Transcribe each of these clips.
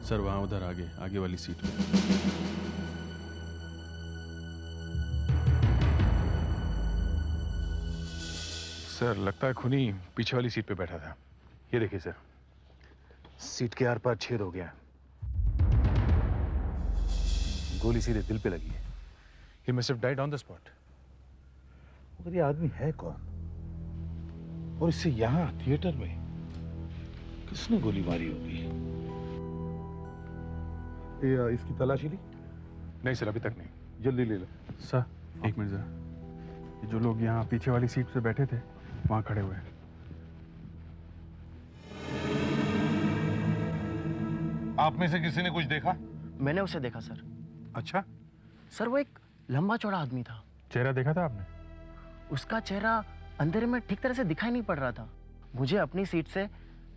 Sir वहाँ उधर आगे आगे वाली सीट पे। सर लगता है खूनी पीछे वाली सीट पे बैठा था। ये देखिए सर, सीट के आर पार छेद हो गया। गोली सीधे दिल पे लगी है। He must have died on the spot. मगर ये आदमी है कौन? और इससे यहाँ थिएटर में किसने गोली मारी होगी? ये इसकी तलाशी ली? नहीं सर, अभी तक नहीं। जल्दी ले लो। सर एक मिनट जरा, ये जो लोग यहाँ पीछे वाली सीट पे बैठे थे वहाँ खड़े हुए हैं। आप में से किसी ने कुछ देखा? मैंने उसे देखा सर। अच्छा, सर वो एक लंबा चौड़ा आदमी था। चेहरा देखा था आपने? उसका चेहरा अंधेरे में ठीक तरह से दिखाई नहीं पड़ रहा था। मुझे अपनी सीट से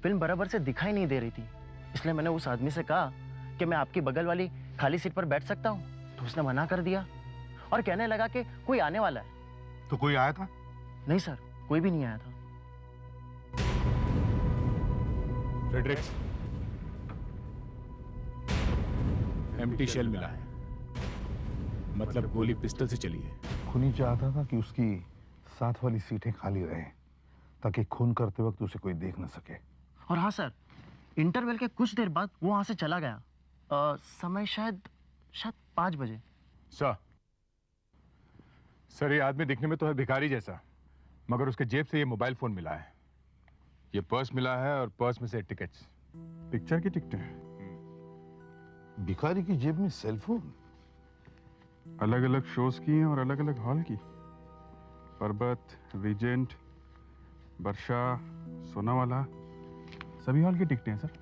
फिल्म बराबर से दिखाई नहीं दे रही थी, इसलिए मैंने उस आदमी से कहा कि मैं आपकी बगल वाली खाली सीट पर बैठ सकता हूँ, तो उसने मना कर दिया और कहने लगा कि कोई आने वाला है। तो कोई आया था? नहीं सर, कोई भी नहीं आया था। फ्रेडरिक्स, एम्प्टी शेल मिला है, मतलब गोली पिस्टल से चली है। खूनी चाहता था कि उसकी साथ वाली सीटें खाली रहे ताकि खून करते वक्त उसे कोई देख न सके। और हाँ सर, इंटरवल के कुछ देर बाद वो वहां से चला गया। समय शायद 5 बजे। सर ये आदमी दिखने में तो है भिखारी जैसा, मगर उसके जेब से ये मोबाइल फोन मिला है, ये पर्स मिला है और पर्स में से टिकट्स, पिक्चर की टिकटें। भिखारी की जेब में सेलफोन? अलग अलग शोज की हैं और अलग अलग हॉल की। पर्वत, रीजेंट, वर्षा, सोनावाला, सभी हॉल की टिकटें हैं सर।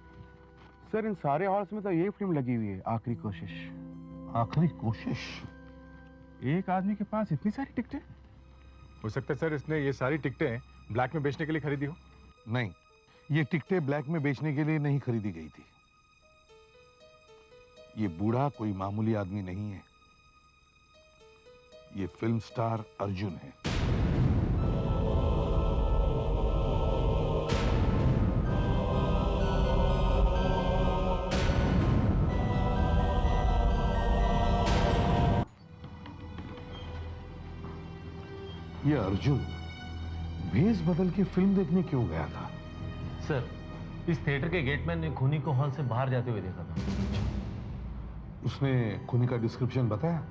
सर इन सारे हॉल्स में तो यही फिल्म लगी हुई है, आखिरी कोशिश। आखिरी कोशिश? एक आदमी के पास इतनी सारी टिकटें? हो सकता है सर इसने ये सारी टिकटें ब्लैक में बेचने के लिए खरीदी हो। नहीं, ये टिकटें ब्लैक में बेचने के लिए नहीं खरीदी गई थी। ये बूढ़ा कोई मामूली आदमी नहीं है, ये फिल्म स्टार अर्जुन है। ये अर्जुन भेस बदल के फिल्म देखने क्यों गया था? सर, इस थिएटर के गेटमैन ने खूनी को हॉल से बाहर जाते हुए देखा था। उसने खूनी का डिस्क्रिप्शन बताया?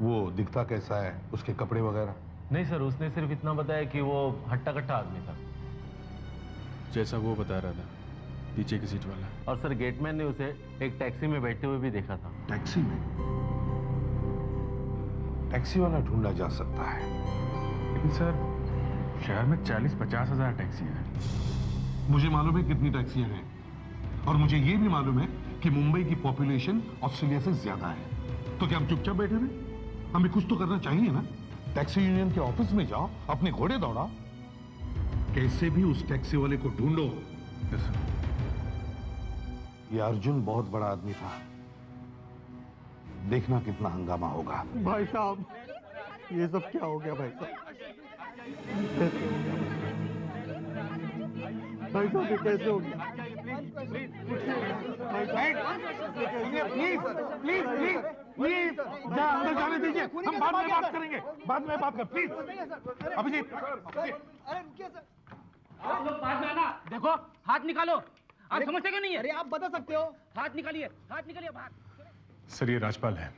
वो दिखता कैसा है, उसके कपड़े वगैरह? नहीं सर, उसने सिर्फ इतना बताया कि वो हट्टा कट्टा आदमी था। जैसा वो बता रहा था, पीछे की सीट वाला। और सर गेटमैन ने उसे एक टैक्सी में बैठते हुए भी देखा था। टैक्सी में? टैक्सी वाला ढूंढा जा सकता है, लेकिन सर शहर में 40-50 हज़ार टैक्सियां हैं। मुझे मालूम है कितनी टैक्सियां हैं, और मुझे ये भी मालूम है कि मुंबई की पॉपुलेशन ऑस्ट्रेलिया से ज्यादा है। तो क्या हम चुपचाप बैठे रहे? हमें कुछ तो करना चाहिए ना। टैक्सी यूनियन के ऑफिस में जाओ, अपने घोड़े दौड़ाओ, कैसे भी उस टैक्सी वाले को ढूंढो। ये अर्जुन बहुत बड़ा आदमी था, देखना कितना हंगामा होगा। भाई साहब, ये सब क्या हो गया भाई साहब? भाई साहब ये कैसे हो गया? प्लीज प्लीज प्लीज अंदर जाने दीजिए, हम बाद में बात करेंगे, बाद में बात कर, प्लीज। अभिजीत, अरे रुकिए सर, आप लोग बाद में आना। देखो हाथ निकालो, आप समझते क्यों नहीं है? अरे आप बता सकते हो, हाथ निकालिए, हाथ निकालिए बाहर। सर ये राजपाल है,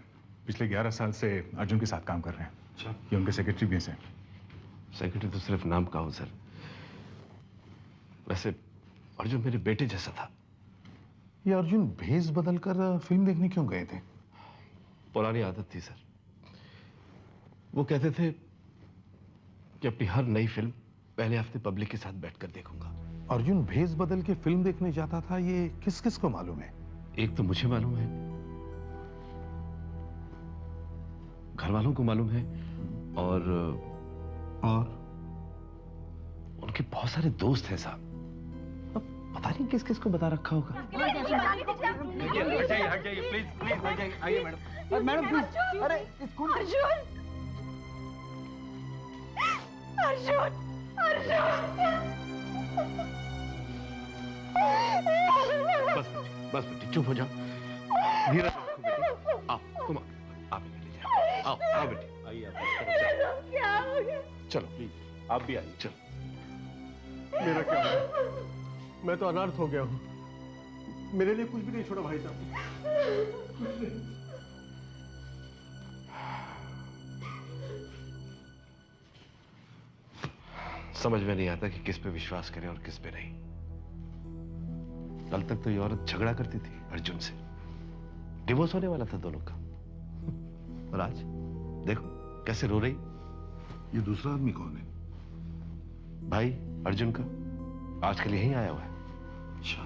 पिछले 11 साल से अर्जुन के साथ काम कर रहे हैं। अच्छा, ये उनके सेक्रेटरी भी हैं। सेक्रेटरी तो सिर्फ नाम का हो सर, वैसे अर्जुन मेरे बेटे जैसा था। ये अर्जुन भेस बदलकर फिल्म देखने क्यों गए थे? पुरानी आदत थी सर। वो कहते थे कि अपनी हर नई फिल्म पहले हफ्ते पब्लिक के साथ बैठकर देखूंगा। अर्जुन भेस बदल के फिल्म देखने जाता था, ये किस किस को मालूम है? एक तो मुझे मालूम है, घर वालों को मालूम है, और उनके बहुत सारे दोस्त हैं साहब। अब पता नहीं किस किस को बता रखा होगा। हट जाइए प्लीज, प्लीज हट जाइए, आइए मैडम। मैडम प्लीज, अरे स्कूल। अर्जुन, अर्जुन, अर्जुन। बस बस बेटी चुप हो जाओ, धीरे रखो बेटी। आओ तुम आप ही ले जाओ, आओ आओ बेटी, आइए आप इस तरफ ये सब क्या हो गया? चलो प्लीज आप भी आइए। चलो मेरा क्या होगा? मैं तो अनाथ हो गया हूँ, मेरे लिए कुछ भी नहीं छोड़ा भाई साहब। समझ में नहीं आता कि किस पे विश्वास करें और किस पे नहीं। कल तक तो ये औरत झगड़ा करती थी अर्जुन से, डिवोर्स होने वाला था दोनों का, और आज देखो कैसे रो रही। ये दूसरा आदमी कौन है? भाई अर्जुन का, आजकल यहीं आया हुआ है। अच्छा,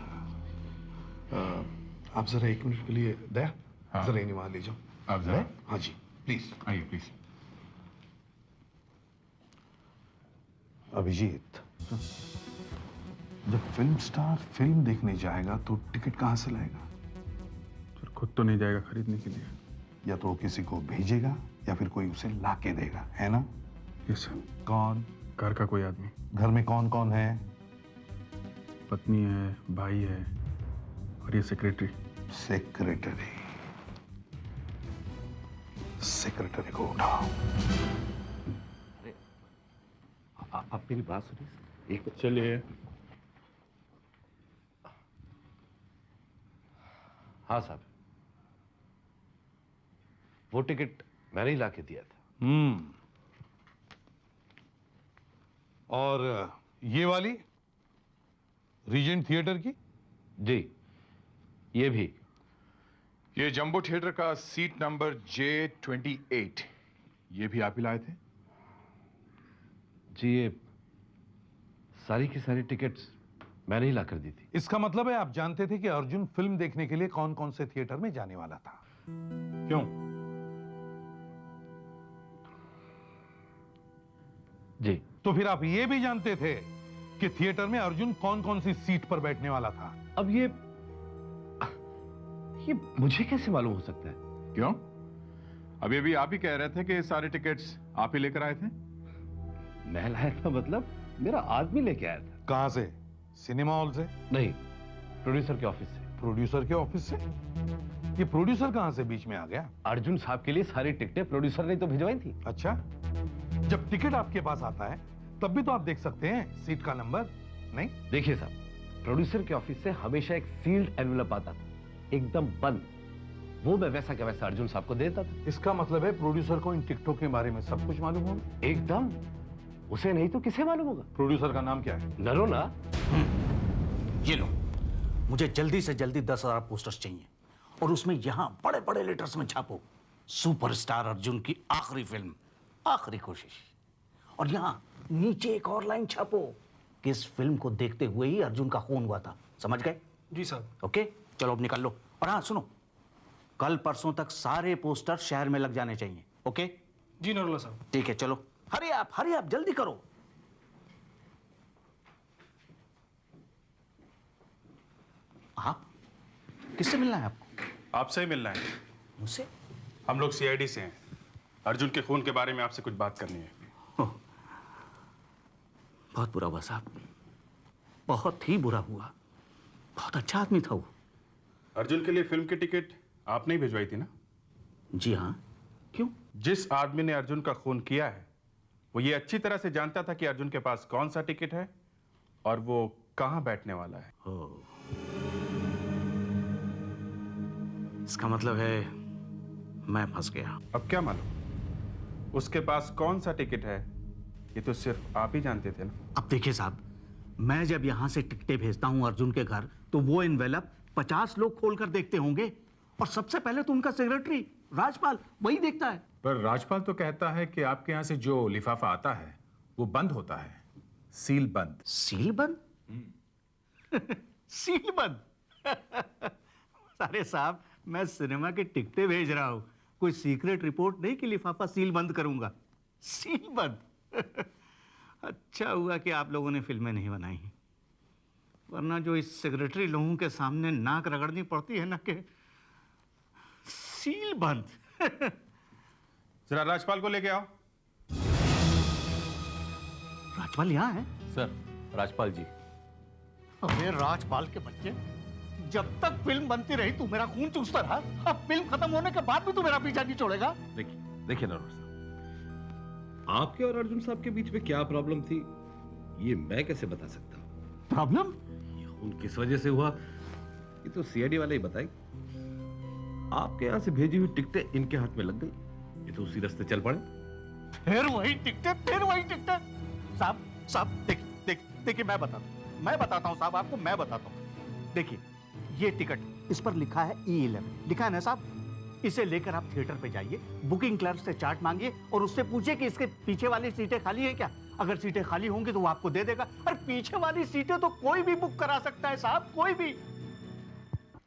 आप जरा 1 मिनट के लिए दया, हाँ। जरा इन्हें वहां ले जाओ। आप जरा हाँ जी प्लीज। आइए प्लीज। अभिजीत, जब फिल्म स्टार फिल्म देखने जाएगा तो टिकट कहां से लाएगा? फिर खुद तो नहीं जाएगा खरीदने के लिए। या तो किसी को भेजेगा या फिर कोई उसे ला के देगा, है ना? Yes sir. कौन? घर का कोई आदमी। घर में कौन कौन है? पत्नी है, भाई है और ये सेक्रेटरी। सेक्रेटरी। सेक्रेटरी को उठाओ। आप मेरी बात सुनिए एक। चलिए। हाँ साहब, वो टिकट मैंने ही लाके दिया था। और ये वाली रीजेंट थिएटर की? जी ये भी। ये जंबो थिएटर का सीट नंबर J28, ये भी आप ही लाए थे? जी ये सारी की सारी टिकट्स मैंने ही ला कर दी थी। इसका मतलब है आप जानते थे कि अर्जुन फिल्म देखने के लिए कौन कौन से थिएटर में जाने वाला था। क्यों? जी। तो फिर आप ये भी जानते थे कि थिएटर में अर्जुन कौन कौन सी सीट पर बैठने वाला था। अब ये मुझे कैसे मालूम हो सकता है? क्यों? अभी अभी आप ही कह रहे थे कि सारे टिकट्स आप ही लेकर आए थे। मैं लाया था मतलब मेरा आदमी लेके आया था। कहां से? सिनेमा हॉल से? नहीं, प्रोड्यूसर के ऑफिस से। प्रोड्यूसर के ऑफिस से? ये प्रोड्यूसर कहां से बीच में आ गया? अर्जुन साहब के लिए सारी टिकटें प्रोड्यूसर ने तो भिजवाई थी। अच्छा, जब टिकट आपके पास आता है तब भी तो आप देख सकते हैं सीट का नंबर, नहीं? देखिए साहब, प्रोड्यूसर के ऑफिस से हमेशा एक सील्ड एनवेलप आता था, एकदम बंद। वो मैं वैसा का वैसा अर्जुन साहब को देता था। इसका मतलब है प्रोड्यूसर को इन टिकटों के बारे में सब कुछ मालूम होगा? एकदम, उसे नहीं तो किसे मालूम होगा? प्रोड्यूसर का नाम क्या है? नरोना। ये लो, मुझे जल्दी से जल्दी 10,000 पोस्टर्स चाहिए और उसमें यहां बड़े बड़े लेटर्स में छापो, सुपरस्टार अर्जुन की आखिरी फिल्म, आखिरी कोशिश। और यहां नीचे एक और लाइन छापो कि इस फिल्म को देखते हुए ही अर्जुन का खून हुआ था। समझ गए? जी सर। ओके, चलो अब निकाल लो। और हाँ सुनो, कल परसों तक सारे पोस्टर शहर में लग जाने चाहिए। ओके जी नरोला साहब। ठीक है, चलो हरी आप जल्दी करो। आप किससे मिलना है आपको? आपसे ही मिलना है। मुझसे? हम लोग CID से हैं। अर्जुन के खून के बारे में आपसे कुछ बात करनी है। बहुत बुरा हुआ साहब, बहुत ही बुरा हुआ। बहुत अच्छा आदमी था वो। अर्जुन के लिए फिल्म की टिकट आपने ही भिजवाई थी ना? जी हाँ, क्यों? जिस आदमी ने अर्जुन का खून किया है वो ये अच्छी तरह से जानता था कि अर्जुन के पास कौन सा टिकट है और वो कहां बैठने वाला है। इसका मतलब है मैं फंस गया। अब क्या मालूम उसके पास कौन सा टिकट है, ये तो सिर्फ आप ही जानते थे ना। अब देखिए साहब, मैं जब यहां से टिकटें भेजता हूं अर्जुन के घर, तो वो एनवेलप 50 लोग खोलकर देखते होंगे और सबसे पहले तो उनका सेक्रेटरी राजपाल वही देखता है। पर राजपाल तो कहता है कि आपके यहाँ से जो लिफाफा आता है वो बंद होता है, सील बंद। सील बंद? सील बंद? अरे साहब, मैं सिनेमा की टिकटें भेज रहा हूं, कोई सीक्रेट रिपोर्ट नहीं कि लिफाफा सील बंद करूंगा। सील बंद? अच्छा हुआ कि आप लोगों ने फिल्में नहीं बनाई, वरना जो इस सेक्रेटरी लोगों के सामने नाक रगड़नी पड़ती है ना कि सील बंद। जरा राजपाल को लेके आओ। राजपाल यहाँ है? सर, राजपाल जी। अबे राजपाल के बच्चे, जब तक फिल्म बनती रही तू मेरा खून चूसता रहा, अब फिल्म खत्म होने के बाद भी तू मेरा पीछा नहीं छोड़ेगा। देखिए नरवर साहब, आपके और अर्जुन साहब के बीच में क्या प्रॉब्लम थी ये मैं कैसे बता सकता हूँ। प्रॉब्लम? ये खून किस वजह से हुआ ये तो सीआईडी वाले ही बताए। आपके यहाँ से भेजी हुई टिकटें इनके हाथ में लग गई, ये तो उसी रास्ते चल पड़े। फिर वही टिकटें। साहब देखिए मैं बताता हूँ साहब आपको, मैं बताता हूँ। देखिए ये टिकट, इस पर लिखा है E11, लिखा है ना साहब। इसे लेकर आप थिएटर पे जाइए, बुकिंग क्लर्क से चार्ट मांगिए और उससे पूछिए कि इसके पीछे वाली सीटें खाली है क्या। अगर सीटें खाली होंगी तो वो आपको दे देगा। और पीछे वाली सीटें तो कोई भी बुक करा सकता है साहब, कोई भी।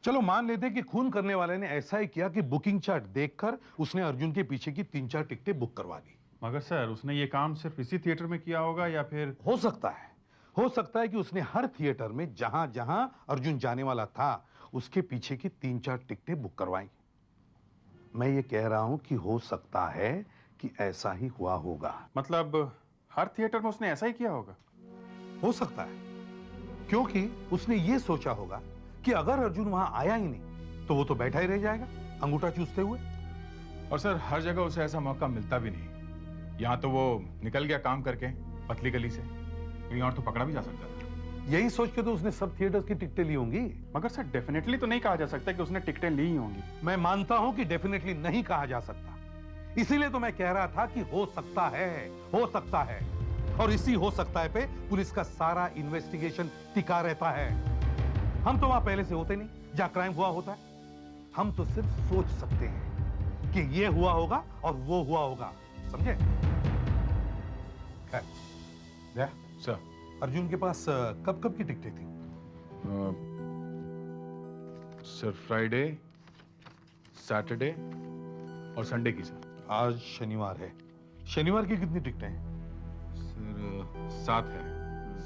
चलो मान लेते हैं कि खून करने वाले ने ऐसा ही किया कि बुकिंग चार्ट देखकर उसने अर्जुन के पीछे की 3-4 टिकटें बुक करवा दी। मगर सर उसने ये काम सिर्फ इसी थिएटर में किया होगा या फिर हो सकता है कि उसने हर थिएटर में जहां जहां अर्जुन जाने वाला था उसके पीछे की 3-4 टिकटें बुक करवाई। मैं ये कह रहा हूं कि हो सकता है कि ऐसा ही हुआ होगा। मतलब हर थिएटर में उसने ऐसा ही किया होगा? हो सकता है, क्योंकि उसने ये सोचा होगा कि अगर अर्जुन वहां आया ही नहीं तो वो तो बैठा ही रह जाएगा अंगूठा चूसते हुए। और सर हर जगह उसे ऐसा मौका मिलता भी नहीं। यहाँ तो वो निकल गया काम करके पतली गली से, कहीं और तो पकड़ा भी जा सकता था। यही सोच के तो उसने सब थिएटर्स की टिकटें ली होंगी। मगर सर डेफिनेटली तो नहीं कहा जा सकता कि उसने टिकटें ली ही होंगी। मैं मानता हूं कि डेफिनेटली नहीं कहा जा सकता, इसीलिए तो मैं कह रहा था कि हो सकता है। और इसी हो सकता है पे पुलिस का सारा इन्वेस्टिगेशन टिका रहता है। हम तो वहां पहले से होते नहीं जहां क्राइम हुआ होता है। हम तो सिर्फ सोच सकते हैं कि ये हुआ होगा और वो हुआ होगा, समझे? सर अर्जुन के पास कब की टिकटें थी? सर फ्राइडे, सैटरडे और संडे की सर। आज शनिवार है, शनिवार की कितनी टिकटें हैं? सर 7 है,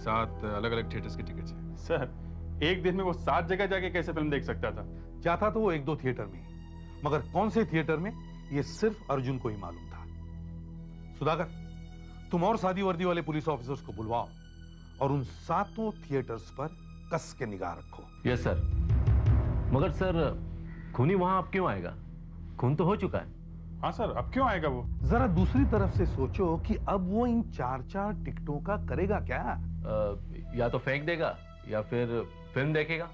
7 अलग अलग थिएटर्स की टिकट्स हैं। सर एक दिन में वो 7 जगह जाके कैसे फिल्म देख सकता था? जाता तो वो 1-2 थिएटर में, मगर कौन से थिएटर में ये सिर्फ अर्जुन को ही मालूम था। सुधाकर, तुम और सादी वर्दी वाले पुलिस ऑफिसर्स को बुलवाओ और उन 7 थिएटर्स पर कस के निगाह रखो। Yes sir. मगर सर खूनी वहां अब क्यों आएगा? खून तो हो चुका है। हाँ सर, अब क्यों आएगा वो? जरा दूसरी तरफ से सोचो कि अब वो इन 4-4 टिकटों का करेगा क्या? या तो फेंक देगा या फिर फिल्म देखेगा।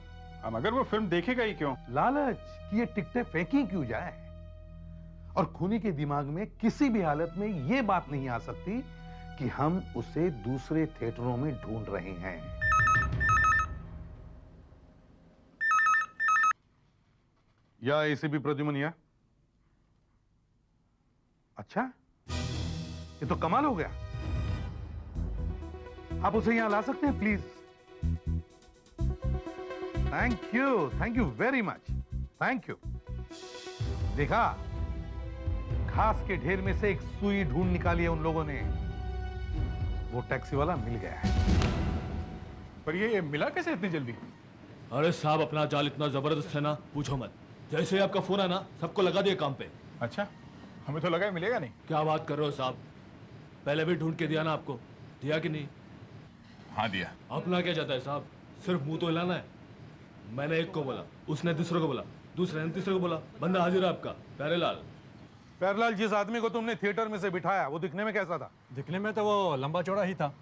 मगर वो फिल्म देखेगा ही क्यों? लालच कि ये टिकटें फेंकी क्यों जाए। और खूनी के दिमाग में किसी भी हालत में ये बात नहीं आ सकती कि हम उसे दूसरे थिएटरों में ढूंढ रहे हैं। या एसीपी प्रद्युमन या? अच्छा, ये तो कमाल हो गया। आप उसे यहां ला सकते हैं please? Thank you very much, thank you. देखा, घास के ढेर में से एक सुई ढूंढ निकाली है उन लोगों ने। वो टैक्सी वाला मिल गया है। पर ये मिला कैसे इतनी जल्दी? अरे साहब अपना जाल इतना जबरदस्त है ना, पूछो मत। जैसे ही आपका फोन है ना, सबको लगा दिया काम पे। अच्छा, हमें तो लगा मिलेगा नहीं। क्या बात कर रहे हो साहब, पहले भी ढूंढ के दिया ना आपको, दिया कि नहीं? हाँ दिया। अपना क्या जाता है साहब, सिर्फ मुंह तो हिलाना है। मैंने एक को बोला, उसने दूसरे को बोला, दूसरे ने तीसरे को बोला, बंदा हाजिर है आपका प्यारेलाल। प्यारेलाल, जिस आदमी को तुमने थिएटर में से बिठाया वो दिखने में कैसा था? दिखने में तो वो लंबा चौड़ा ही था।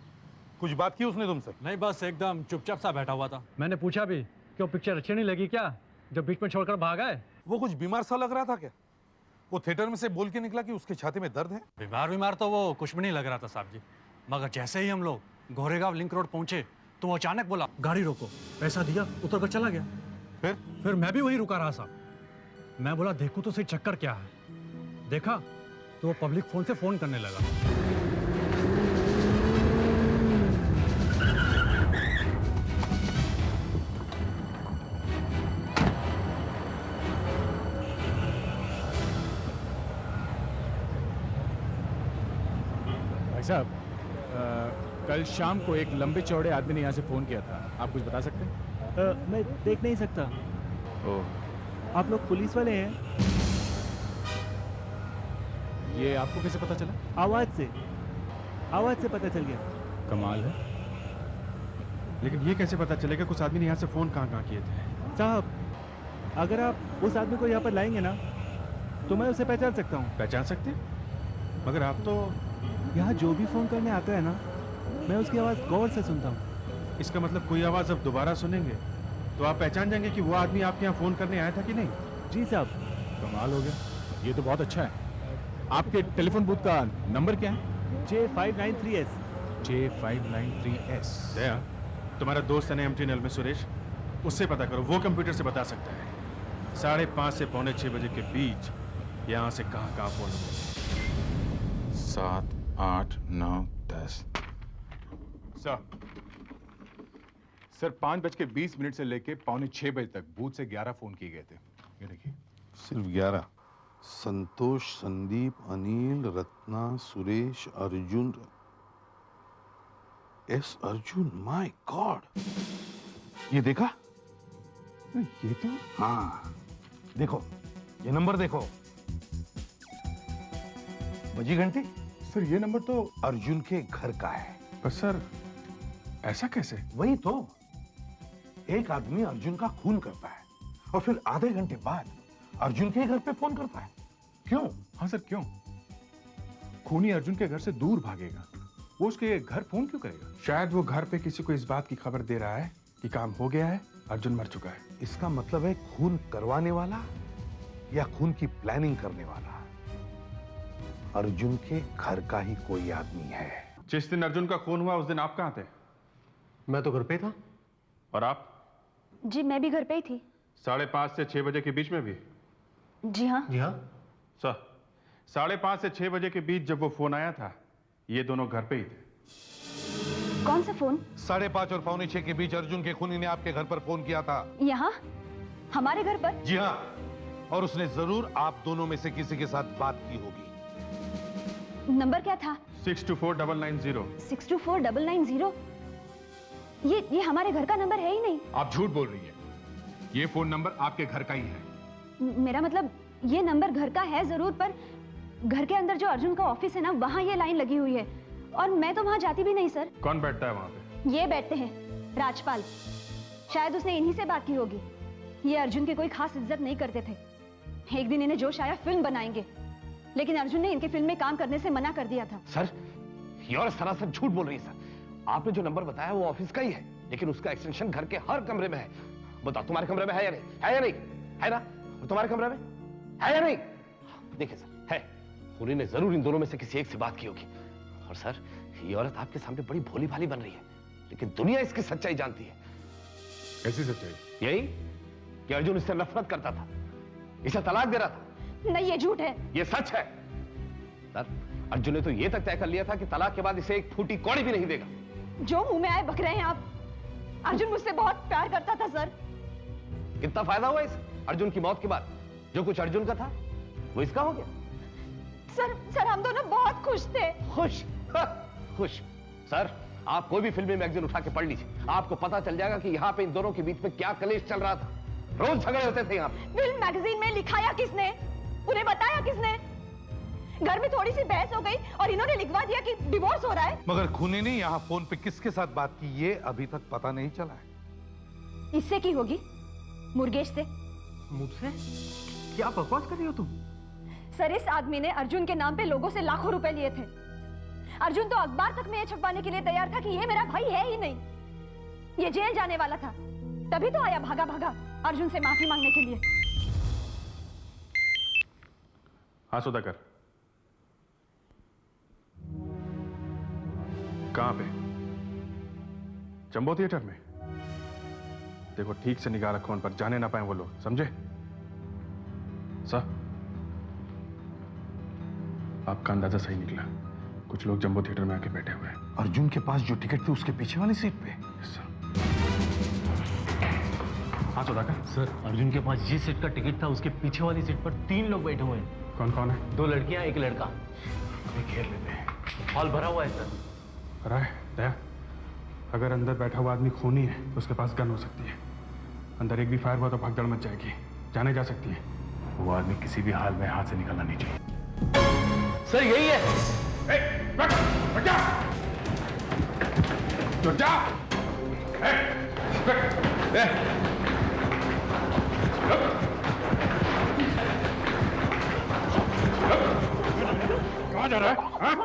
कुछ बात की उसने तुमसे? नहीं, बस एकदम चुपचाप सा बैठा हुआ था। मैंने पूछा भी क्यों, पिक्चर अच्छी नहीं लगी क्या जब बीच में छोड़कर भाग आए? वो कुछ बीमार सा लग रहा था क्या? वो थिएटर में से बोल के निकला कि उसके छाती में दर्द है। बीमार तो वो कुछ भी नहीं लग रहा था साहब जी, मगर जैसे ही हम लोग गोरेगांव लिंक रोड पहुंचे तो वो अचानक बोला गाड़ी रोको, पैसा दिया, उतर कर चला गया। फिर मैं भी वही रुका रहा साहब। मैं बोला देखूं तो सही चक्कर क्या है। देखा तो वो पब्लिक फोन से फोन करने लगा। भाई साहब, कल शाम को एक लंबे चौड़े आदमी ने यहाँ से फ़ोन किया था, आप कुछ बता सकते हैं? मैं देख नहीं सकता। ओह, आप लोग पुलिस वाले हैं? ये आपको कैसे पता चला? आवाज़ से पता चल गया। कमाल है, लेकिन ये कैसे पता चलेगा कुछ आदमी ने यहाँ से फ़ोन कहाँ किए थे? साहब, अगर आप उस आदमी को यहाँ पर लाएंगे ना, तो मैं उसे पहचान सकता हूँ। पहचान सकते हैं? मगर आप तो... यहाँ जो भी फ़ोन करने आता है ना, मैं उसकी आवाज़ गौर से सुनता हूँ। इसका मतलब कोई आवाज़ अब दोबारा सुनेंगे तो आप पहचान जाएंगे कि वो आदमी आपके यहाँ फ़ोन करने आया था कि नहीं? जी साहब। कमाल हो गया, ये तो बहुत अच्छा है। आपके टेलीफोन बूथ का नंबर क्या है? J593S। J593S। दया, तुम्हारा दोस्त है ना MTNL में सुरेश, उससे पता करो, वो कंप्यूटर से बता सकता है 5:30 से 6:45 बजे के बीच यहाँ से कहाँ फोन होगा। 7, 8, 9, 10। सर 5:20 से लेके 5:45 बजे तक बूथ से 11 फोन किए गए थे। ये देखिए। सिर्फ 11? Santosh, Sandeep, Anil, Ratna, Suresh, Arjun. S Arjun, my God! ये देखा? ये तो... हाँ, देखो, ये नंबर देखो। बजी घंटी। सर ये नंबर तो अर्जुन के घर का है। पर सर, ऐसा कैसे? वही तो, एक आदमी अर्जुन का खून करता है और फिर आधे घंटे बाद अर्जुन के घर पे फोन करता है। क्यों? हाँ सर, क्यों? खूनी अर्जुन के घर से दूर भागेगा, वो उसके घर फोन क्यों करेगा? शायद वो घर पे किसी को इस बात की खबर दे रहा है कि काम हो गया है, अर्जुन मर चुका है। इसका मतलब है खून करवाने वाला या खून की प्लानिंग करने वाला अर्जुन के घर का ही कोई आदमी है। जिस दिन अर्जुन का खून हुआ उस दिन आप कहाँ थे? मैं तो घर पे था। और आप? जी मैं भी घर पे ही थी। 5:30 से 6 बजे के बीच में भी? जी हाँ। जी हाँ। सर, 5:30 से 6 बजे के बीच जब वो फोन आया था, ये दोनों घर पे ही थे। कौन सा फोन? 5:30 और 5:45 के बीच अर्जुन के खूनी ने आपके घर पर फोन किया था। यहाँ? हमारे घर पर? जी हाँ, और उसने जरूर आप दोनों में से किसी के साथ बात की होगी। नंबर क्या था? 624990। 624990? ये हमारे घर का नंबर है ही नहीं। आप झूठ बोल रही है। ये फोन नंबर आपके घर का ही है। मेरा मतलब ये नंबर घर का है जरूर, पर घर के अंदर जो अर्जुन का ऑफिस है ना, वहाँ ये लाइन लगी हुई है और मैं तो वहाँ जाती भी नहीं सर। कौन बैठता है वहाँ पे? ये बैठते हैं, राजपाल। शायद उसने इन्हीं से बात की होगी। ये अर्जुन की कोई खास इज्जत नहीं करते थे। एक दिन इन्हें जोश आया, फिल्म बनाएंगे, लेकिन अर्जुन ने इनकी फिल्म में काम करने से मना कर दिया था। सर, ये और सरासर झूठ बोल रही है सर। आपने जो नंबर बताया वो ऑफिस का ही है, लेकिन उसका एक्सटेंशन घर के हर कमरे में है। बताओ, तुम्हारे कमरे में है या नहीं? है या नहीं? है ना? तुम्हारे कमरे में है या नहीं? देखिए सर, है। खूनी ने जरूर इन दोनों में से किसी एक से बात की होगी। और सर, ये औरत आपके सामने बड़ी भोली भाली बन रही है, लेकिन दुनिया इसकी सच्चाई जानती है। कैसी सच्चाई? यही कि अर्जुन इससे नफरत करता था, इसे तलाक दे रहा था। नहीं, ये झूठ है। ये सच है सर। अर्जुन ने तो ये तक तय कर लिया था कि तलाक के बाद इसे एक फूटी कौड़ी भी नहीं देगा। जो मुंह में आए बक रहे हैं आप। अर्जुन मुझसे बहुत प्यार करता था सर। कितना फायदा हुआ इस अर्जुन की मौत के बाद? जो कुछ अर्जुन का था वो इसका हो गया। सर हम दोनों बहुत खुश थे। खुश? खुश? सर, आप कोई भी फिल्मी मैगजीन उठा के पढ़ लीजिए, आपको पता चल जाएगा कि यहाँ पे इन दोनों के बीच में क्या कलेश चल रहा था। रोज झगड़े होते थे यहाँ पे। फिल्म मैगजीन में लिखाया किसने? उन्हें बताया किसने? घर में थोड़ी सी बहस हो गई और इन्होंने लिखवा दिया कि डिवोर्स हो रहा है। मगर खूनी ने यहाँ फोन पे किसके साथ बात की ये अभी तक पता नहीं चला है। इससे की होगी? मुर्गेश से। मुझसे? क्या बकवास कर रही हो तुम? सर, इस आदमी ने अर्जुन के नाम पे लोगों से लाखों रुपए लिए थे। अर्जुन तो अखबार तक में ये छपवाने के लिए तैयार था कि ये मेरा भाई है ही नहीं, ये जेल जाने वाला था। तभी तो आया भागा भागा अर्जुन से माफी मांगने के लिए। हाँ सुधाकर, कहाँ पे? जंबो थिएटर में? देखो ठीक से निगाह रखो उन पर, जाने ना पाए वो लोग, समझे? सर, आपका अंदाजा सही निकला। कुछ लोग जंबो थिएटर में आके बैठे हुए हैं। अर्जुन के पास जो टिकट थी उसके पीछे वाली सीट पे? हाँ सुधाकर। सर, अर्जुन के पास जिस सीट का टिकट था उसके पीछे वाली सीट पर 3 लोग बैठे हुए हैं। कौन कौन है? 2 लड़कियां, 1 लड़का। अभी घेर लेते हैं। हॉल भरा हुआ है सर। भरा है? दया, अगर अंदर बैठा हुआ आदमी खूनी है तो उसके पास गन हो सकती है। अंदर एक भी फायर हुआ तो भगदड़ मच जाएगी, जाने जा सकती है। वो आदमी किसी भी हाल में हाथ से निकलना नहीं चाहिए। सर यही है। कहाँ जा रहा है? हाँ?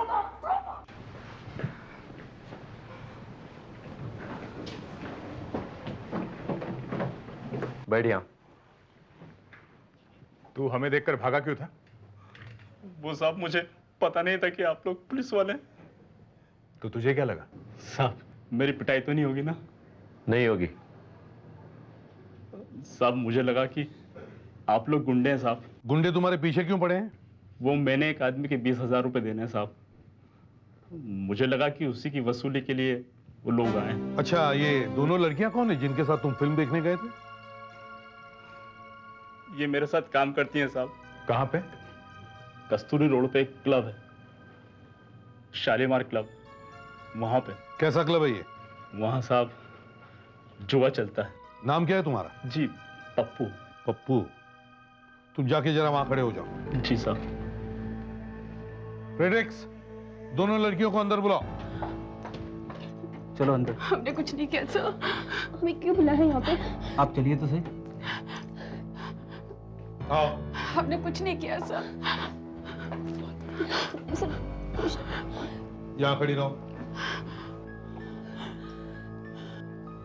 बैठ यहाँ। तू हमें देखकर भागा क्यों था? वो साहब मुझे पता नहीं था कि आप लोग पुलिस वाले हैं। तो तुझे क्या लगा? साहब मेरी पिटाई तो नहीं होगी ना? नहीं होगी। साहब मुझे लगा कि आप लोग गुंडे हैं साहब। गुंडे तुम्हारे पीछे क्यों पड़े हैं? वो मैंने एक आदमी के 20,000 रुपए देने हैं साहब। मुझे लगा कि उसी की वसूली के लिए वो लोग आए। अच्छा, ये दोनों लड़कियां कौन है जिनके साथ तुम फिल्म देखने गए थे? ये मेरे साथ काम करती हैं साहब। कहाँ पे? कस्तूरी रोड पे एक क्लब है, शालीमार क्लब, वहां पे। कैसा क्लब है ये? वहां साहब जुआ चलता है। नाम क्या है तुम्हारा? जी पप्पू। पप्पू, तुम जाके जरा वहां खड़े हो जाओ। जी साहब। फ्रेडरिक्स, दोनों लड़कियों को अंदर बुलाओ। चलो अंदर। हमने कुछ नहीं किया सर। हमें क्यों बुलाया है यहाँ पे? आप चलिए तो सही। आओ। हमने कुछ नहीं किया सर। यहाँ खड़ी रहो।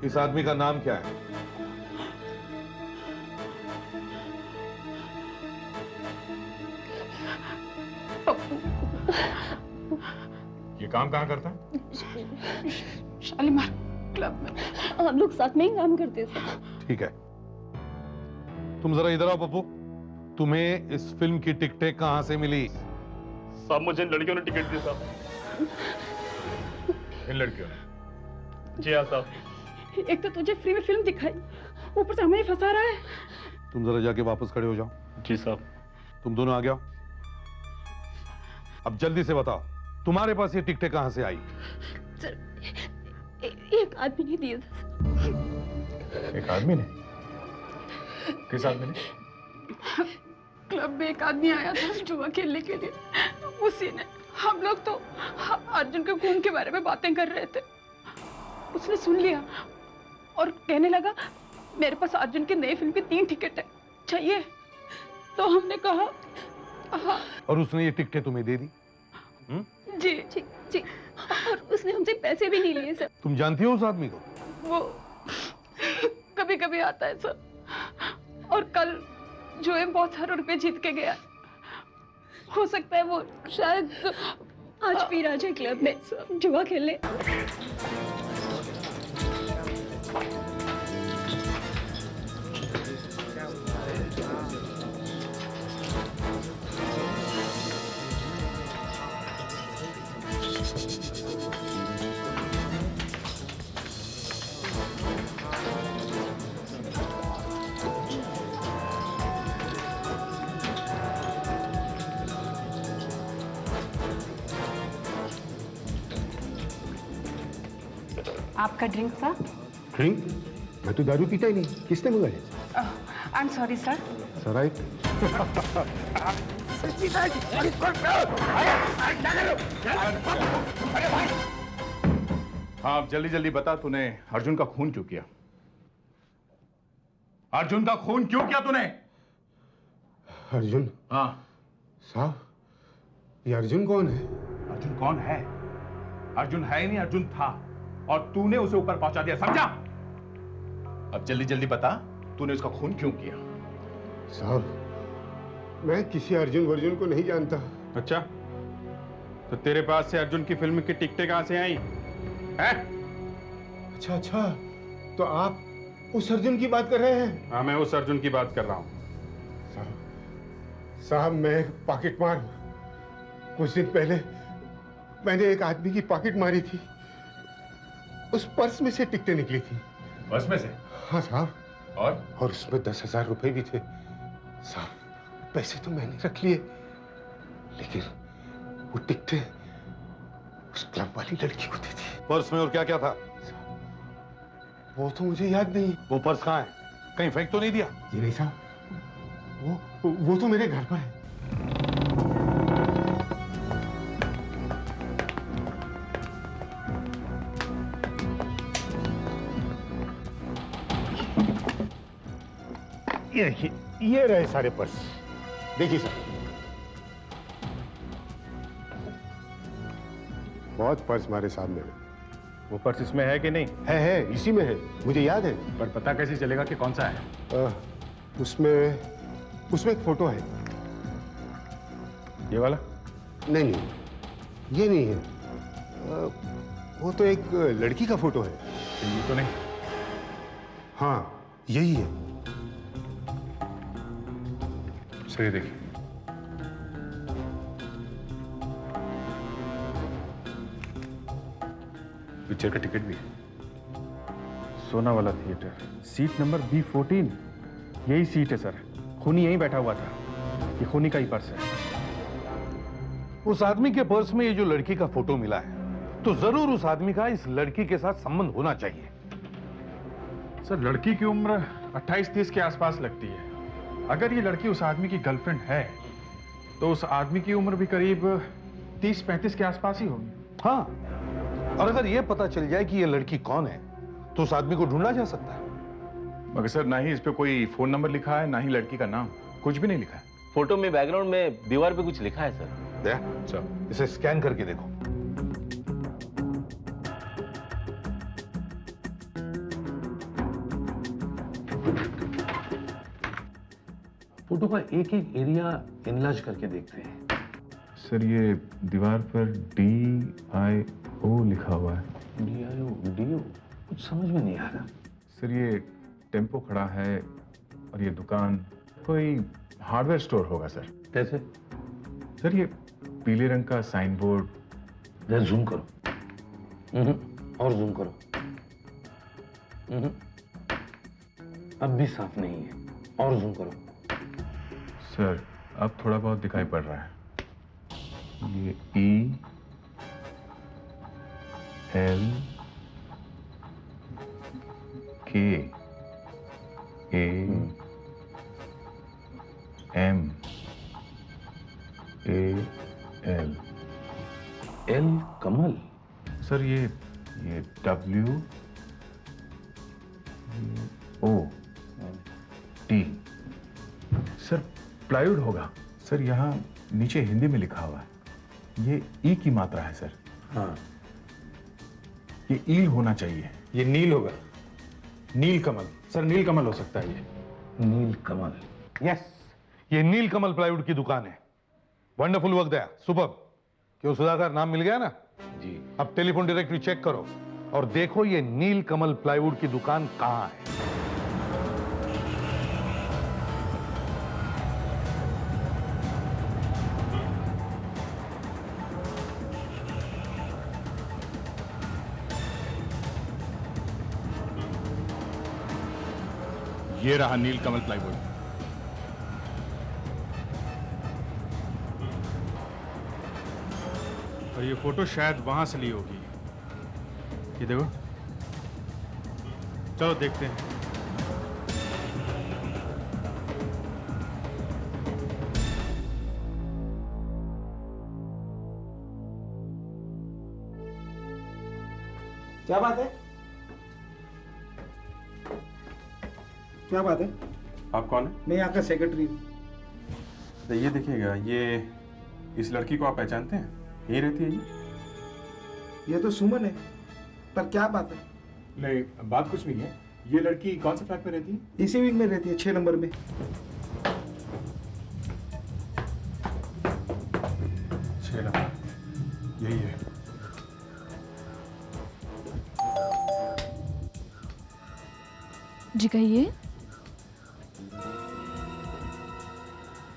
इस आदमी का नाम क्या है? ये काम कहाँ करता है? शालीमार क्लब में हम लोग साथ में ही काम करते थे। ठीक है, तुम जरा इधर आओ पप्पू। तुम्हें इस फिल्म की टिकटें कहां से मिली? साहब मुझे इन लड़कियों ने टिकट दी साहब। इन लड़कियों ने? जी हाँ साहब। एक तो तुझे फ्री में फिल्म दिखाई, ऊपर से हमें ही फंसा रहा है। तुम जरा जाके वापस खड़े हो जाओ। जी साहब। तुम दोनों आ गया। अब जल्दी से बताओ, तुम्हारे पास ये टिकटें कहां से आई? सर, एक आदमी ने दिया था। एक आदमी ने? किस आदमी ने? क्लब में एक आदमी आया था जुआ खेलने के लिए। उसी ने। हम लोग तो अर्जुन के खून के बारे में बातें कर रहे थे। उसने सुन लिया और कहने लगा मेरे पास अर्जुन की नई फिल्म की 3 टिकट है, चाहिए? तो हमने कहा हाँ। और उसने ये टिकटें तुम्हें दे दी? जी जी जी। और उसने हमसे पैसे भी नहीं लिए सर। तुम जानती हो उस आदमी को? वो कभी कभी आता है सर। और कल जो है बहुत सारे रुपए जीत के गया। हो सकता है वो शायद आज फिर आ जाए क्लब में जुआ खेलने। आपका ड्रिंक सर? ड्रिंक? मैं तो दारू पीता ही नहीं। किसने मंगाया? I am sorry sir. सराय? हाँ, अब जल्दी जल्दी बता, तूने अर्जुन का खून क्यों किया? अर्जुन का खून क्यों किया तूने? अर्जुन? हाँ साहब, ये अर्जुन कौन है? अर्जुन कौन है? अर्जुन है ही नहीं, अर्जुन था और तूने उसे ऊपर पहुंचा दिया, समझा? अब जल्दी जल्दी बता, तूने उसका खून क्यों किया? साहब, मैं किसी अर्जुन वर्जुन को नहीं जानता। अच्छा, तो तेरे पास से अर्जुन की फिल्म की टिकटें कहां से आई हैं? अच्छा अच्छा, तो आप उस अर्जुन की बात कर रहे हैं? हाँ, मैं उस अर्जुन की बात कर रहा हूं। साहब, मैं पॉकेट मार। कुछ दिन पहले मैंने एक आदमी की पॉकेट मारी थी। उस पर्स में से टिकटें निकली थी। पर्स में से? हाँ साहब। और उसमें 10,000 रुपए भी थे। साहब, पैसे तो मैंने रख लिए, लेकिन वो टिकटें उस क्लब वाली लड़की को दी थी। पर्स में और क्या क्या था? वो तो मुझे याद नहीं। वो पर्स कहाँ है? कहीं फेंक तो नहीं दिया? जी नहीं साहब, वो तो मेरे घर पर है। ये देखिए, ये रहे सारे पर्स। देखिए साहब, बहुत पर्स मारे साहब मैंने। वो पर्स इसमें है कि नहीं? है, इसी में है, मुझे याद है। पर पता कैसे चलेगा कि कौन सा है? उसमें एक फोटो है। ये वाला? नहीं, ये नहीं है। वो तो एक लड़की का फोटो है। ये तो नहीं। हाँ, यही है। सही देखिए। पिक्चर का टिकट भी है। सोना वाला थिएटर, सीट नंबर B14। यही सीट है सर। खूनी यहीं बैठा हुआ था। ये खूनी का ही पर्स है। उस आदमी के पर्स में ये जो लड़की का फोटो मिला है, तो जरूर उस आदमी का इस लड़की के साथ संबंध होना चाहिए। सर, लड़की की उम्र 28-30 के आसपास लगती है। अगर ये लड़की उस आदमी की गर्लफ्रेंड है, तो उस आदमी की उम्र भी करीब 30-35 के आसपास ही होगी। हाँ, और अगर ये पता चल जाए कि ये लड़की कौन है, तो उस आदमी को ढूंढा जा सकता है। मगर सर, ना ही इस पे कोई फोन नंबर लिखा है, ना ही लड़की का नाम, कुछ भी नहीं लिखा है। फोटो में बैकग्राउंड में दीवार पे कुछ लिखा है सर। सर, इसे स्कैन करके देखो। फोटो का एक एक एरिया एनलार्ज करके देखते हैं। सर, ये दीवार पर DIO लिखा हुआ है। DIO कुछ समझ में नहीं आ रहा। सर, ये टेम्पो खड़ा है और ये दुकान कोई हार्डवेयर स्टोर होगा सर। कैसे? सर, ये पीले रंग का साइन बोर्ड। जूम करो। और जूम करो। अब भी साफ नहीं है। और जूम करो। सर, अब थोड़ा बहुत दिखाई पड़ रहा है। ये ELKAMAL। एल कमल। सर, ये WOT। सर, प्लाईवुड होगा। सर, यहाँ नीचे हिंदी में लिखा हुआ है। ये ई की मात्रा है सर। हाँ, ये ईल होना चाहिए। ये नील होगा। नील कमल। सर, नील कमल हो सकता है ये। नील कमल। यस, ये नील कमल प्लाईवुड की दुकान है। वंडरफुल वर्क दया, सुपर। क्यों सुधाकर, नाम मिल गया ना? जी। अब टेलीफोन डायरेक्टरी चेक करो और देखो ये नील कमल प्लाईवुड की दुकान कहां है। ये रहा नील कमल प्लाईवुड। और ये फोटो शायद वहां से ली होगी। ये देखो। चलो देखते हैं। क्या बात है? क्या बात है? आप कौन है? मैं यहाँ का सेक्रेटरी हूँ। तो ये देखिएगा, ये इस लड़की को आप पहचानते हैं? यही रहती है ये तो सुमन है, पर क्या बात है? नहीं, बात कुछ नहीं है। ये लड़की कौन से फ्लैट में रहती है? इसी विंग में रहती है, 6 नंबर में। 6 नंबर, यही है। जी कहिए।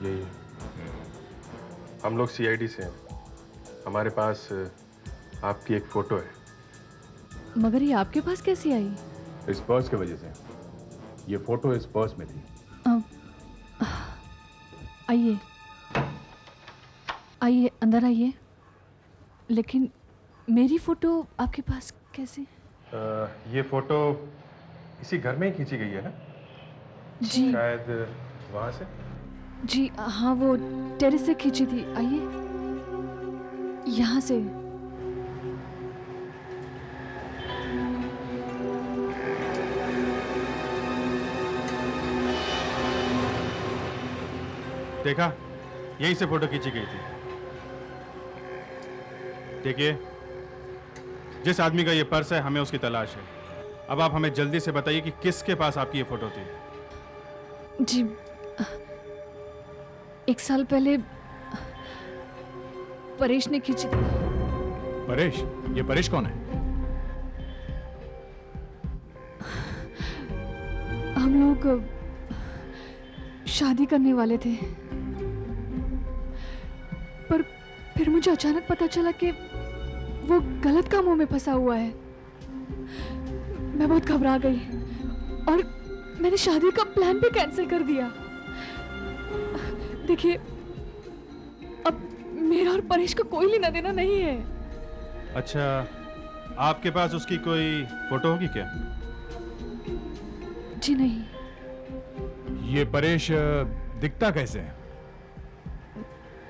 यही है। हम लोग CID से हैं। हमारे पास आपकी एक फोटो है। मगर ये आपके पास कैसी आई? इस पर्स की वजह से। ये फोटो इस पर्स में थी। आइए आइए, अंदर आइए। लेकिन मेरी फोटो आपके पास कैसे? ये फोटो इसी घर में ही खींची गई है ना? जी शायद वहां से। जी हाँ, वो टेरेस से खींची थी। आइए, यहाँ से। देखा, यहीं से फोटो खींची गई थी। देखिए, जिस आदमी का ये पर्स है हमें उसकी तलाश है। अब आप हमें जल्दी से बताइए कि किसके पास आपकी ये फोटो थी। जी 1 साल पहले परेश ने खींची थी। परेश? ये परेश कौन है? हम लोग शादी करने वाले थे, पर फिर मुझे अचानक पता चला कि वो गलत कामों में फंसा हुआ है। मैं बहुत घबरा गई और मैंने शादी का प्लान भी कैंसिल कर दिया। देखिए, अब मेरा और परेश का कोई लेना देना नहीं है। अच्छा, आपके पास उसकी कोई फोटो होगी क्या? जी नहीं। ये परेश दिखता कैसे है?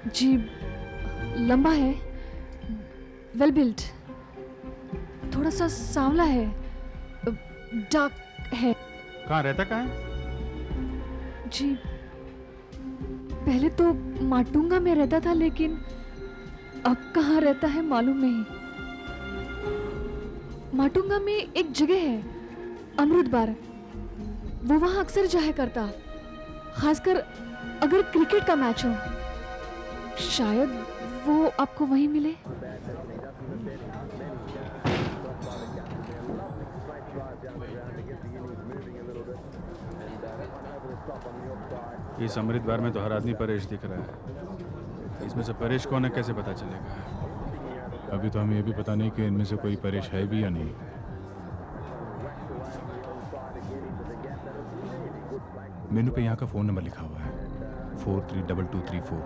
जी लंबा है, वेल बिल्ट, थोड़ा सा सांवला है, डार्क है। कहाँ रहता कहाँ है? जी पहले तो माटुंगा में रहता था, लेकिन अब कहाँ रहता है मालूम नहीं। माटुंगा में एक जगह है अमृत बार, वो वहां अक्सर जाया करता, खासकर अगर क्रिकेट का मैच हो। शायद वो आपको वहीं मिले। इस अमृत बार में तो हर आदमी परेश दिख रहा है। इसमें से परेश कौन है कैसे पता चलेगा? अभी तो हमें ये भी पता नहीं कि इनमें से कोई परेश है भी या नहीं। मेनू पे यहाँ का फोन नंबर लिखा हुआ है 432234।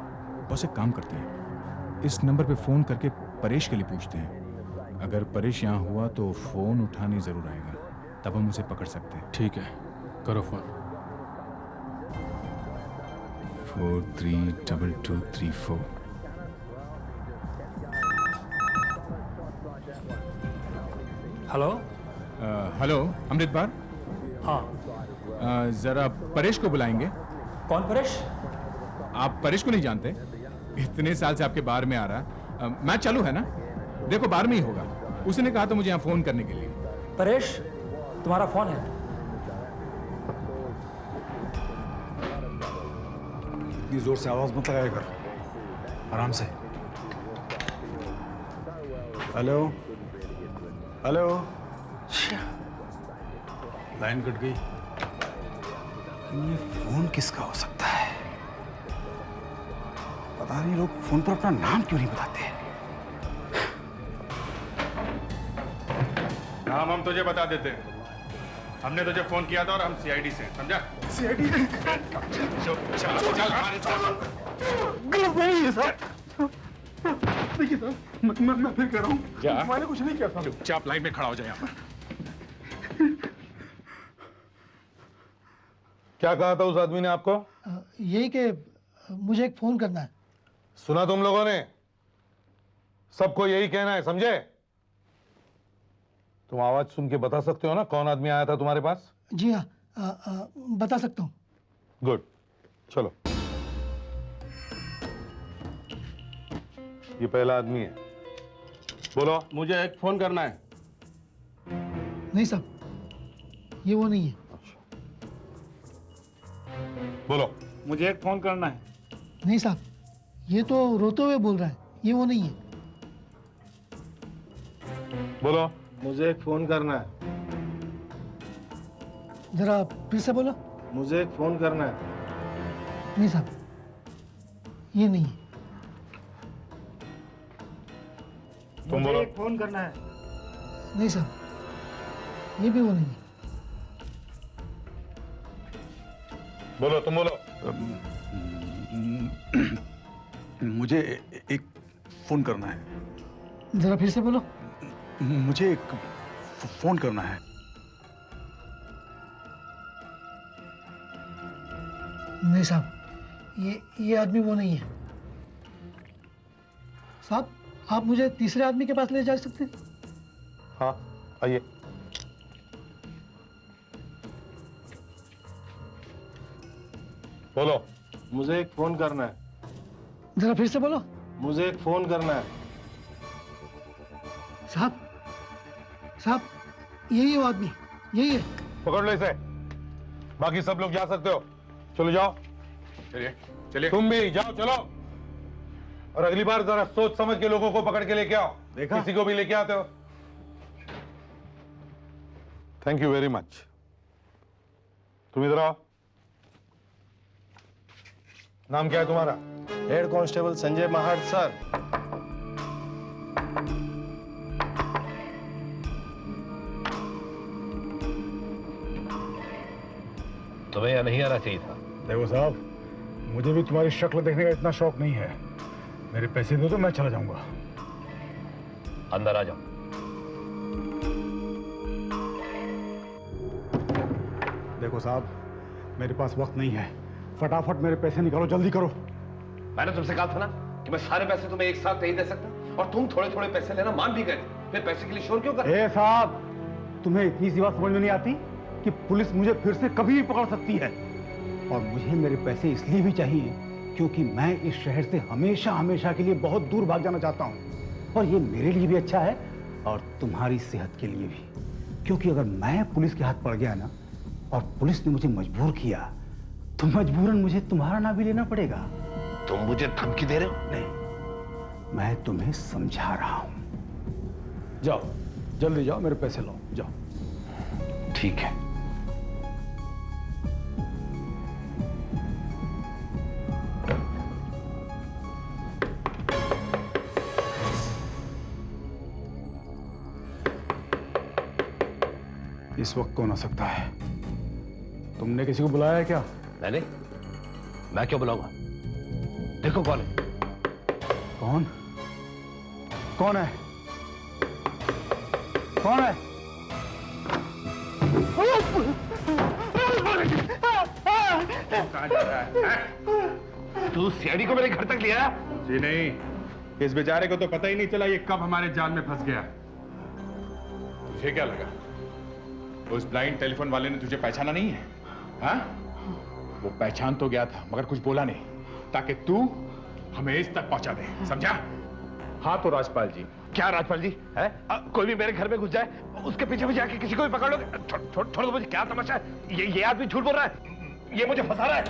बस एक काम करते हैं, इस नंबर पे फोन करके परेश के लिए पूछते हैं। अगर परेश यहाँ हुआ तो फोन उठाने जरूर आएगा, तब हम उसे पकड़ सकते हैं। ठीक है, करो फोन। 432234। हेलो। हेलो, अमृत बार। हाँ। जरा परेश को बुलाएंगे। कौन परेश? आप परेश को नहीं जानते? इतने साल से आपके बार में आ रहा। मैच चालू है ना? देखो बार में ही होगा। उसने कहा तो मुझे यहाँ फोन करने के लिए। परेश, तुम्हारा फोन है। इतनी जोर से आवाज मत लगाया कर, आराम से। Hello hello. लाइन कट गई। ये फोन किसका हो सकता है? पता नहीं लोग फोन पर अपना नाम क्यों नहीं बताते। नाम हम तुझे बता देते हैं। हमने तुझे फोन किया था और हम सीआईडी से, समझा? सीआईडी? गलत नहीं है सर। देखिए सर, मैं फिर कह रहा हूँ, मैंने कुछ नहीं किया था। चुपचाप लाइन में खड़ा हो जाए यहाँ पर। क्या कहा था उस आदमी ने आपको? यही कि मुझे एक फोन करना है। सुना तुम लोगों ने? सबको यही कहना है, समझे? तुम आवाज सुन के बता सकते हो ना कौन आदमी आया था तुम्हारे पास? जी हाँ, बता सकता हूँ। गुड, चलो। ये पहला आदमी है, बोलो। मुझे एक फोन करना है। नहीं साहब, ये वो नहीं है। बोलो। मुझे एक फोन करना है। नहीं साहब, ये तो रोते हुए बोल रहा है, ये वो नहीं है। बोलो। मुझे एक फोन करना है। जरा फिर से बोलो। मुझे एक फोन करना है। नहीं साहब, ये नहीं है। तुम बोलो। एक फोन करना है। नहीं साहब, ये भी वो नहीं है। बोलो, तुम बोलो। मुझे एक फोन करना है। जरा फिर से बोलो। मुझे एक फोन करना है। नहीं साहब, ये आदमी वो नहीं है। साहब, आप मुझे तीसरे आदमी के पास ले जा सकते हैं? हाँ, आइए। बोलो। मुझे एक फोन करना है। जरा फिर से बोलो। मुझे एक फोन करना है। साहब, साहब यही है वो आदमी, यही है। पकड़ लो इसे, बाकी सब लोग जा सकते हो। चलो जाओ। चलिए चलिए। तुम भी जाओ, चलो। और अगली बार जरा सोच समझ के लोगों को पकड़ के लेके आओ। देखा? किसी को भी लेके आते हो। Thank you very much. तुम इधर आओ। नाम क्या है तुम्हारा? Head constable Sanjay Mahat sir. तुम्हें यहाँ नहीं आना चाहिए था। देखो साहब, मुझे भी तुम्हारी शक्ल देखने का इतना शौक नहीं है। मेरे पैसे दो तो मैं चला जाऊंगा। अंदर आ जाओ। देखो साहब, मेरे पास वक्त नहीं है। फटाफट मेरे पैसे निकालो, जल्दी करो। मैंने तुमसे कहा था ना कि मैं सारे पैसे तुम्हें एक साथ नहीं दे सकता, और तुम थोड़े थोड़े पैसे लेना मान भी गए थे। फिर पैसे के लिए शोर क्यों कर? ए साहब, तुम्हें इतनी सी बात समझ में नहीं आती कि पुलिस मुझे फिर से कभी भी पकड़ सकती है। और मुझे मेरे पैसे इसलिए भी चाहिए क्योंकि मैं इस शहर से हमेशा हमेशा के लिए बहुत दूर भाग जाना चाहता हूँ। और ये मेरे लिए भी अच्छा है और तुम्हारी सेहत के लिए भी, क्योंकि अगर मैं पुलिस के हाथ पड़ गया ना और पुलिस ने मुझे मजबूर किया तो मजबूरन मुझे तुम्हारा नाम भी लेना पड़ेगा। तुम मुझे धमकी दे रहे हो? नहीं, मैं तुम्हें समझा रहा हूं। जाओ, जल्दी जाओ, मेरे पैसे लो, जाओ। ठीक है। इस वक्त कौन आ सकता है? तुमने किसी को बुलाया है क्या? मैंने? मैं क्यों बुलाऊंगा? देखो कौन है। कौन? कौन है? कौन है? कहाँ जा रहा है? तू सीआईडी को मेरे घर तक लिया? जी नहीं, इस बेचारे को तो पता ही नहीं चला ये कब हमारे जाल में फंस गया। तुझे क्या लगा उस ब्लाइंड टेलीफोन वाले ने तुझे पहचाना नहीं है? हाँ? वो पहचान तो गया था मगर कुछ बोला नहीं, ताकि तू हमें इस तक पहुंचा दे, समझा? हाँ तो राजपाल जी। क्या राजपाल जी है? कोई भी मेरे घर में घुस जाए, उसके पीछे पीछे आके किसी को भी पकड़ लोगे? छोड़ दो मुझे। क्या तमाशा है? ये आदमी झूठ बोल रहा है, ये मुझे फंसा रहा है।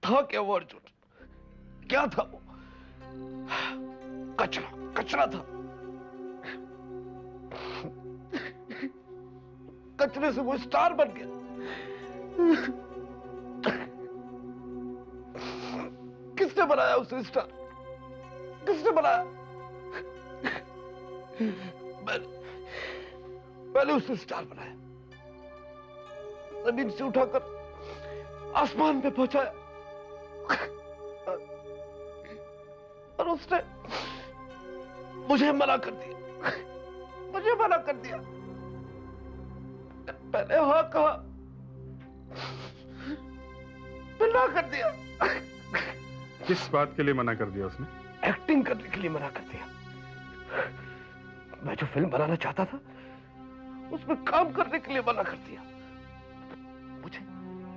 था क्या वो अर्जुन? क्या था वो? कचरा, कचरा था। कचरे से वो स्टार बन गया। किसने बनाया उसे स्टार? किसने बनाया? मैंने उसे स्टार बनाया, जमीन से उठाकर आसमान पे पहुंचाया, और उसने मुझे मना कर दिया। मुझे मना कर दिया। पहले हाँ कहा, फिर ना कर दिया। किस बात के लिए मना कर दिया उसने? एक्टिंग करने के लिए मना कर दिया। मैं जो फिल्म बनाना चाहता था उसमें काम करने के लिए मना कर दिया।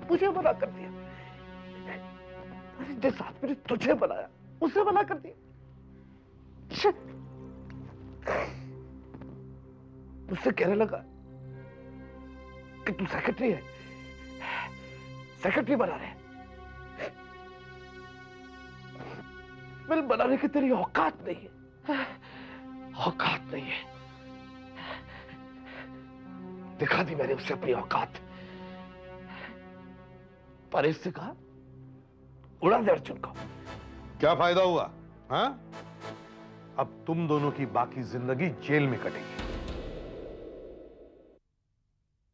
मुझे मना कर दिया। जिस आदमी ने तुझे बनाया उसे मना कर दिया। मुझसे कहने लगा कि तू सेक्रेटरी है, सेक्रेटरी बना रहे। फिल्म बनाने की तेरी औकात नहीं है, औकात नहीं है। दिखा दी मैंने उसे अपनी औकात। परेश से कहा उड़ा दे अर्जुन को। क्या फायदा हुआ? हाँ? अब तुम दोनों की बाकी जिंदगी जेल में कटेगी।